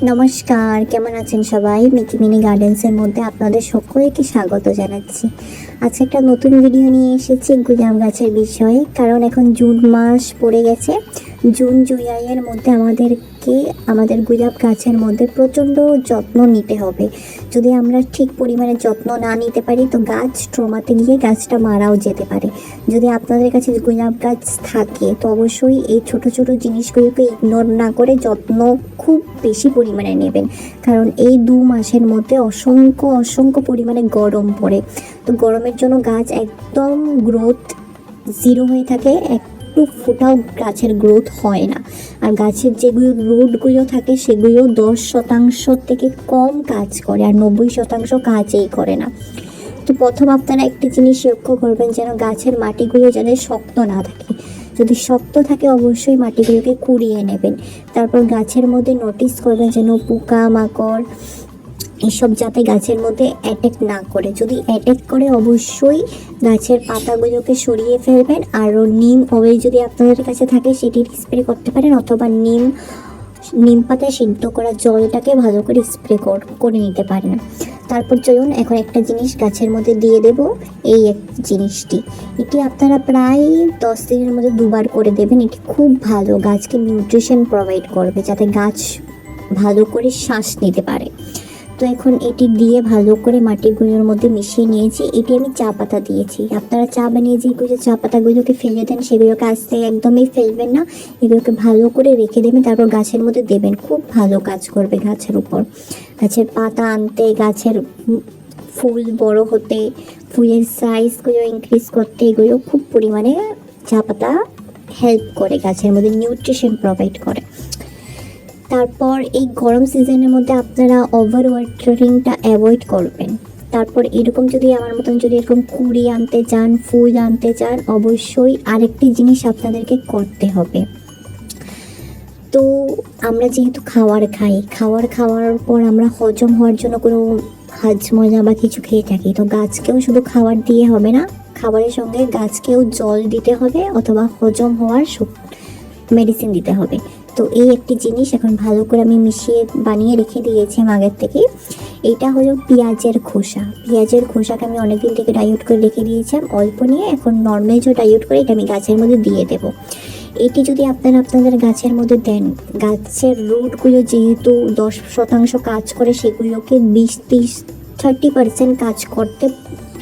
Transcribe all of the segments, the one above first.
নমস্কার, কেমন আছেন সবাই? মিকি মিনি গার্ডেন্সের মধ্যে আপনাদের সকলকে স্বাগত জানাচ্ছি। আজকে একটা নতুন ভিডিও নিয়ে এসেছি গুলাব গাছের বিষয়ে, কারণ এখন জুন মাস পড়ে গেছে। জুন জুলাইয়ের মধ্যে আমাদের গুলাব গাছের মধ্যে প্রচণ্ড যত্ন নিতে হবে। যদি আমরা ঠিক পরিমাণে যত্ন না নিতে পারি তো গাছ ট্রমাতে গিয়ে গাছটা মারাও যেতে পারে। যদি আপনাদের কাছে গোলাপ গাছ থাকে তো অবশ্যই এই ছোট ছোট জিনিসগুলোকে ইগনোর না করে যত্ন খুব বেশি পরিমাণে নেবেন, কারণ এই 2 মাসের মধ্যে অসংখ্য পরিমাণে গরম পড়ে। তো গরমের জন্য গাছ একদম গ্রোথ জিরো হয়ে থাকে, একটু ফোটাও গাছের গ্রোথ হয় না। আর গাছের যেগুলো রুটগুলো থাকে সেগুলো 10% থেকে কম কাজ করে, আর 90% কাজই করে না। তো প্রথম আপনারা একটি জিনিস লক্ষ্য করবেন, যেন গাছের মাটিগুলো যেন শক্ত না থাকে। যদি শক্ত থাকে অবশ্যই মাটিগুলোকে কুড়িয়ে নেবেন। তারপর গাছের মধ্যে নোটিস করবেন যেন পোকা মাকড় এসব যাতে গাছের মধ্যে অ্যাটাক না করে। যদি অ্যাটাক করে অবশ্যই গাছের পাতাগুলোকে সরিয়ে ফেলবেন। আরও নিম অয়েল যদি আপনাদের কাছে থাকে সেটি স্প্রে করতে পারেন, অথবা নিম পাতায় সিদ্ধ করা জলটাকে ভালো করে স্প্রে করে নিতে পারেন। তারপর চলুন এখন একটা জিনিস গাছের মধ্যে দিয়ে দেব। এই জিনিসটি এটি আপনারা প্রায় 10 দিনের মধ্যে 2 বার করে দেবেন। এটি খুব ভালো, গাছকে নিউট্রিশন প্রোভাইড করবে যাতে গাছ ভালো করে শ্বাস নিতে পারে। তো এখন এটি দিয়ে ভালো করে মাটিগুলোর মধ্যে মিশিয়ে নিয়েছি। এটি আমি চা পাতা দিয়েছি। আপনারা চা বানিয়ে যেগুলো চা পাতাগুলোকে ফেলে দেন সেগুলোকে আজ থেকে একদমই ফেলবেন না, এগুলোকে ভালো করে রেখে দেবেন, তারপর গাছের মধ্যে দেবেন। খুব ভালো কাজ করবে গাছের উপর, গাছের পাতা আনতে, গাছের ফুল বড় হতে, ফুলের সাইজগুলো ইনক্রিজ করতে এগুলো খুব পরিমাণে চা পাতা হেল্প করে, গাছের মধ্যে নিউট্রিশন প্রোভাইড করে। তারপর এই গরম সিজনের মধ্যে আপনারা ওভার ওয়াটারিংটা অ্যাভয়েড করবেন। তারপর এরকম যদি আমার মতন যদি এরকম কুড়ি আনতে চান, ফুল আনতে চান, অবশ্যই আরেকটি জিনিস আপনাদেরকে করতে হবে। তো আমরা যেহেতু খাওয়ার খাওয়ার পর আমরা হজম হওয়ার জন্য কোনো হাজমোলা বা কিছু খেয়ে থাকি, তো গাছকেও শুধু খাবার দিয়ে হবে না, খাবারের সঙ্গে গাছকেও জল দিতে হবে অথবা হজম হওয়ার মেডিসিন দিতে হবে। তো এই একটি জিনিস এখন ভালো করে আমি মিশিয়ে বানিয়ে রেখে দিয়েছি আগের থেকে। এটা হলো পেঁয়াজের খোসাকে আমি অনেকদিন থেকে ডাইউট করে রেখে দিয়েছিলাম অল্প নিয়ে, এখন নর্মাল যে ডাইউট করে এটা আমি গাছের মধ্যে দিয়ে দেবো। এটি যদি আপনারা আপনাদের গাছের মধ্যে দেন, গাছের রুটগুলো যেহেতু 10% কাজ করে, সেগুলোকে 20-30% কাজ করতে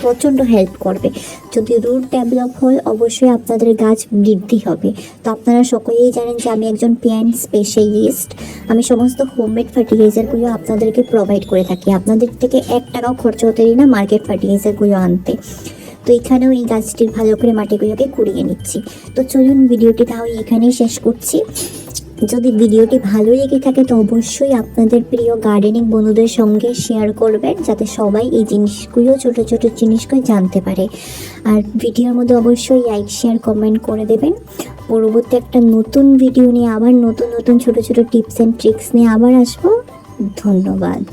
প্রচণ্ড হেল্প করবে। যদি রুট ডেভেলপ হয় অবশ্যই আপনাদের গাছ বৃদ্ধি হবে। তো আপনারা সকলেই জানেন যে আমি একজন প্ল্যান্ট স্পেশালিস্ট। আমি সমস্ত হোমমেড ফার্টিলাইজারগুলো আপনাদেরকে প্রোভাইড করে থাকি। আপনাদের থেকে 1 টাকাও খরচ হতে দিই না মার্কেট ফার্টিলাইজারগুলো আনতে। তো এখানেও এই গাছটির ভালো করে মাটিগুলোকে কুড়িয়ে নিচ্ছি। তো চলুন ভিডিওটি তাহলে এখানেই শেষ করছি। যদি ভিডিওটি ভালো লেগে থাকে তো অবশ্যই আপনাদের প্রিয় গার্ডেনিং বন্ধুদের সঙ্গে শেয়ার করবেন, যাতে সবাই এই জিনিসগুলো ছোট ছোট জিনিসগুলো জানতে পারে। আর ভিডিওর মধ্যে অবশ্যই লাইক শেয়ার কমেন্ট করে দেবেন। পরবর্তী একটা নতুন ভিডিও নিয়ে আবার নতুন ছোট ছোট টিপস অ্যান্ড ট্রিক্স নিয়ে আবার আসবো। ধন্যবাদ।